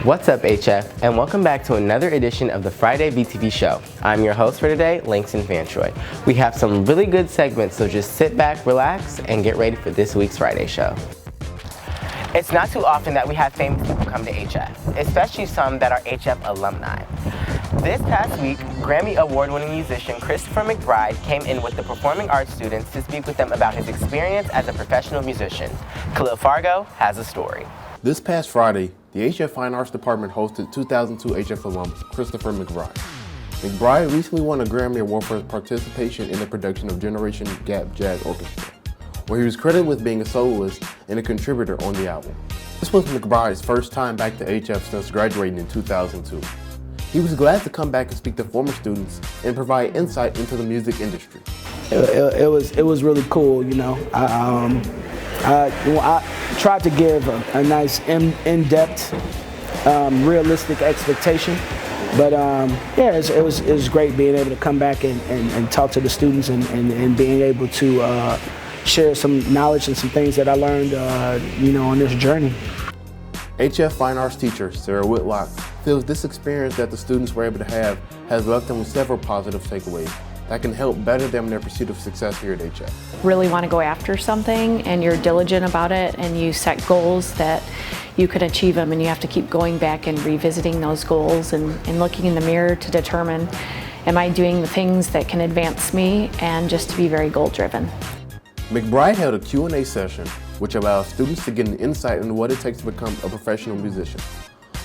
What's up, HF, and welcome back to another edition of the Friday VTV Show. I'm your host for today, Langston Fantroy. We have some really good segments, so just sit back, relax, and get ready for this week's Friday show. It's not too often that we have famous people come to HF, especially some that are HF alumni. This past week, Grammy Award-winning musician Christopher McBride came in with the performing arts students to speak with them about his experience as a professional musician. Khalil Fargo has a story. This past Friday, the HF Fine Arts Department hosted 2002 HF alum Christopher McBride. McBride recently won a Grammy Award for his participation in the production of Generation Gap Jazz Orchestra, where he was credited with being a soloist and a contributor on the album. This was McBride's first time back to HF since graduating in 2002. He was glad to come back and speak to former students and provide insight into the music industry. It was really cool, you know. I tried to give a nice in-depth, realistic expectation, but yeah, it was great being able to come back and talk to the students and being able to share some knowledge and some things that I learned, you know, on this journey. HF Fine Arts teacher Sarah Whitlock feels this experience that the students were able to have has left them with several positive takeaways that can help better them in their pursuit of success here at HF. Really want to go after something and you're diligent about it and you set goals that you can achieve them, and you have to keep going back and revisiting those goals and looking in the mirror to determine, am I doing the things that can advance me, and just to be very goal driven. McBride held a Q&A session which allows students to get an insight into what it takes to become a professional musician.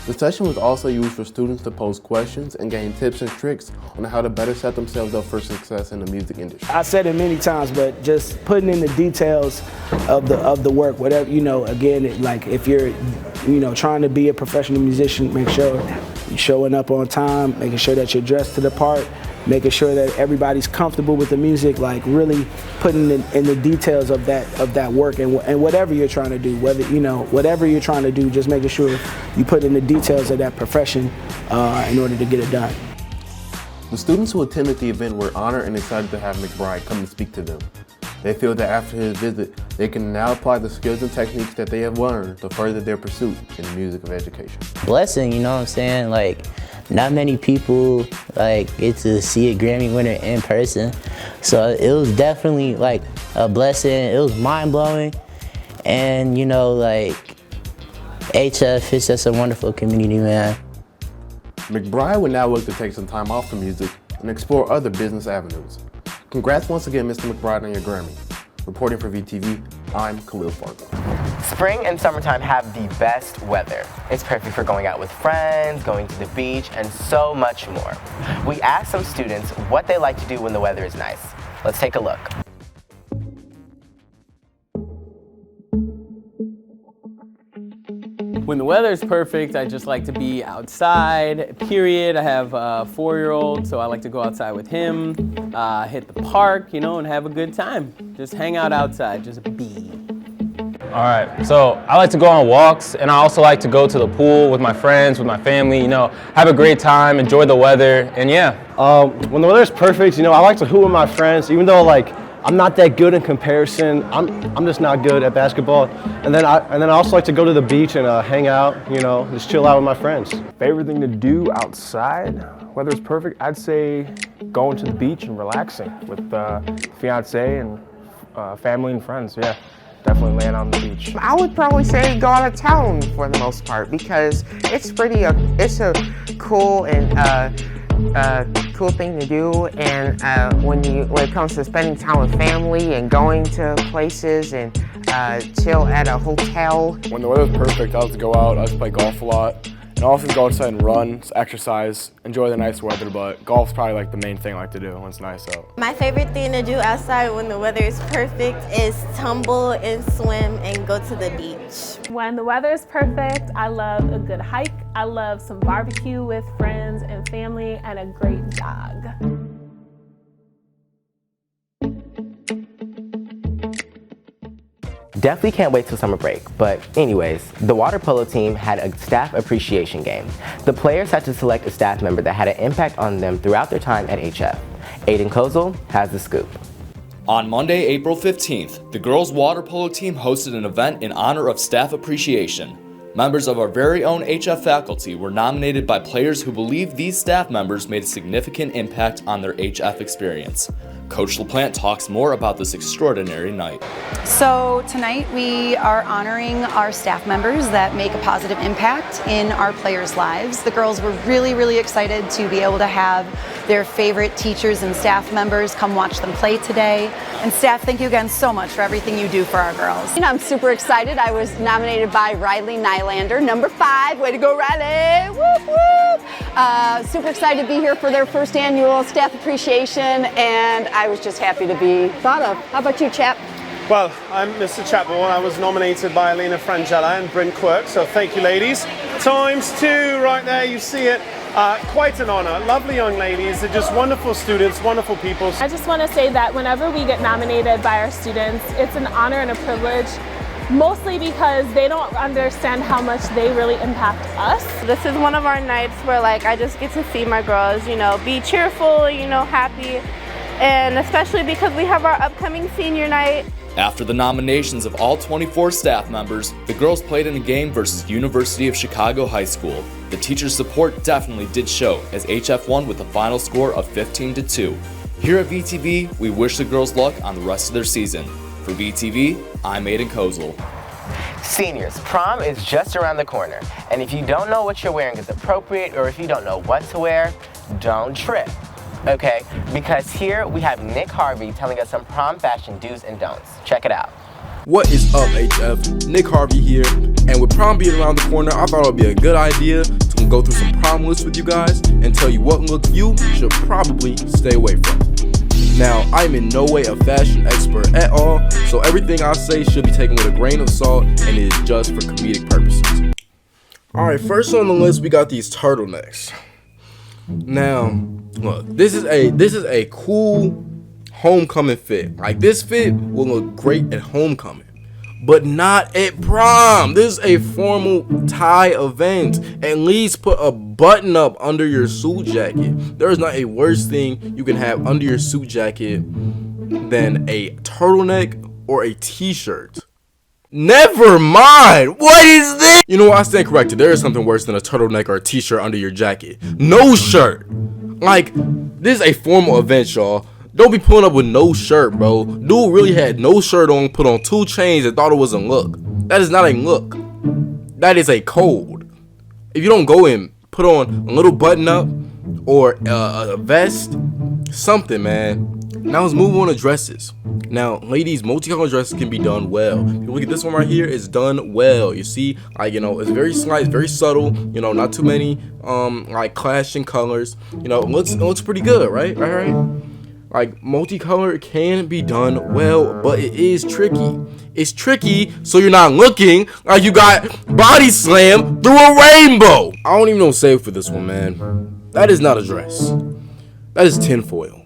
The session was also used for students to pose questions and gain tips and tricks on how to better set themselves up for success in the music industry. I said it many times, but just putting in the details of the work, whatever, you know, again, like if you're, you know, trying to be a professional musician, make sure you're showing up on time, making sure that you're dressed to the part, making sure that everybody's comfortable with the music, like really putting in the details of that work and whatever you're trying to do, whether, you know, whatever you're trying to do, just making sure you put in the details of that profession in order to get it done. The students who attended the event were honored and excited to have McBride come and speak to them. They feel that after his visit, they can now apply the skills and techniques that they have learned to further their pursuit in the music of education. Blessing, you know what I'm saying? Like, not many people like get to see a Grammy winner in person. So it was definitely like a blessing. It was mind-blowing. And you know, like, HF is just a wonderful community, man. McBride would now look to take some time off from music and explore other business avenues. Congrats once again, Mr. McBride, on your Grammy. Reporting for VTV, I'm Khalil Fargo. Spring and summertime have the best weather. It's perfect for going out with friends, going to the beach, and so much more. We asked some students what they like to do when the weather is nice. Let's take a look. When the weather is perfect, I just like to be outside, period. I have a 4-year-old, so I like to go outside with him, hit the park, you know, and have a good time. Just hang out outside, just be. All right, so I like to go on walks, and I also like to go to the pool with my friends, with my family, you know, have a great time, enjoy the weather, and yeah. When the weather is perfect, you know, I like to hoop with my friends, even though, like, I'm not that good in comparison. I'm just not good at basketball. And then I also like to go to the beach and hang out, you know, just chill out with my friends. Favorite thing to do outside, whether it's perfect, I'd say going to the beach and relaxing with fiance and family and friends. Yeah, definitely laying on the beach. I would probably say go out of town for the most part, because it's pretty. It's a cool and cool thing to do, and when it comes to spending time with family and going to places and chill at a hotel. When the weather's perfect, I like to go out. I like to play golf a lot, and I often go outside and run, exercise, enjoy the nice weather. But golf's probably like the main thing I like to do when it's nice out. My favorite thing to do outside when the weather is perfect is tumble and swim and go to the beach. When the weather is perfect, I love a good hike. I love some barbecue with friends and family and a great jog. Definitely can't wait till summer break, but anyways, the water polo team had a staff appreciation game. The players had to select a staff member that had an impact on them throughout their time at HF. Aiden Kozel has the scoop. On Monday, April 15th, the girls' water polo team hosted an event in honor of staff appreciation. Members of our very own HF faculty were nominated by players who believe these staff members made a significant impact on their HF experience. Coach LaPlante talks more about this extraordinary night. So tonight we are honoring our staff members that make a positive impact in our players' lives. The girls were really excited to be able to have their favorite teachers and staff members come watch them play today. And staff, thank you again so much for everything you do for our girls. I'm super excited. I was nominated by Riley Nylander, number 5. Way to go, Riley! Whoop, whoop! Super excited to be here for their first annual staff appreciation, and I was just happy to be thought of. How about you, Chap? Well, I'm Mr. Chapel. I was nominated by Alina Frangella and Bryn Quirk, so thank you, ladies. ×2 right there, you see it. Quite an honor. Lovely young ladies. They're just wonderful students, wonderful people. I just want to say that whenever we get nominated by our students, it's an honor and a privilege, mostly because they don't understand how much they really impact us. This is one of our nights where I just get to see my girls, be cheerful, happy, and especially because we have our upcoming senior night. After the nominations of all 24 staff members, the girls played in a game versus University of Chicago High School. The teachers' support definitely did show, as HF won with a final score of 15-2. Here at VTV, we wish the girls luck on the rest of their season. For VTV, I'm Aiden Kozel. Seniors, prom is just around the corner, and if you don't know what you're wearing is appropriate, or if you don't know what to wear, don't trip. Okay, because here we have Nick Harvey telling us some prom fashion do's and don'ts. Check it out. What is up, HF? Nick Harvey here, and with prom being around the corner, I thought it would be a good idea to go through some prom looks with you guys and tell you what look you should probably stay away from. Now, I'm in no way a fashion expert at all, so everything I say should be taken with a grain of salt, and it is just for comedic purposes. Alright, first on the list we got these turtlenecks. Now, look, this is a cool homecoming fit. Like, this fit will look great at homecoming, but not at prom. This is a formal tie event. At least put a button up under your suit jacket. There is not a worse thing you can have under your suit jacket than a turtleneck or a t-shirt. Never mind. What is this? You know what? I stand corrected. There is something worse than a turtleneck or a t-shirt under your jacket. No shirt. Like, this is a formal event, y'all. Don't be pulling up with no shirt, bro. Dude really had no shirt on, put on 2 chains and thought it was a look. That is not a look. That is a code. If you don't go in, put on a little button up or a vest, something, man. Now let's move on to dresses. Now, ladies, multicolored dresses can be done well. If you look at this one right here, it's done well. You see, like, it's very slight, very subtle. Not too many like clashing colors. It looks pretty good, right? Like, multicolored can be done well, but it is tricky. It's tricky so you're not looking like you got body slammed through a rainbow. I don't even know what to say for this one, man. That is not a dress. That is tinfoil.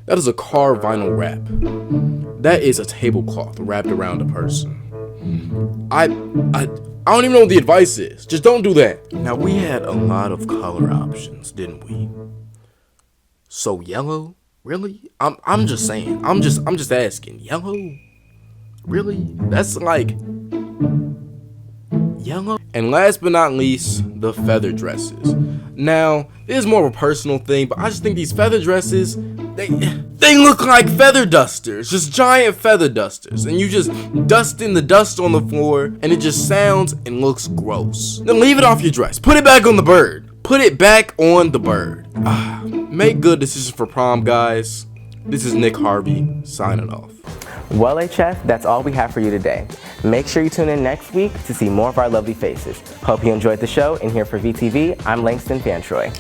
That is a carved vinyl wrap. That is a tablecloth wrapped around a person. I don't even know what the advice is. Just don't do that. Now, we had a lot of color options, didn't we? So yellow? Really? I'm just saying. I'm just asking. Yellow? Really? That's like yellow. And last but not least, the feather dresses. Now, this is more of a personal thing, but I just think these feather dresses, they look like feather dusters, just giant feather dusters, and you just dusting the dust on the floor, and it just sounds and looks gross. Then leave it off your dress. Put it back on the bird. Put it back on the bird. Make good decisions for prom, guys. This is Nick Harvey, signing off. Well, HF, that's all we have for you today. Make sure you tune in next week to see more of our lovely faces. Hope you enjoyed the show, and here for VTV, I'm Langston Fantroy.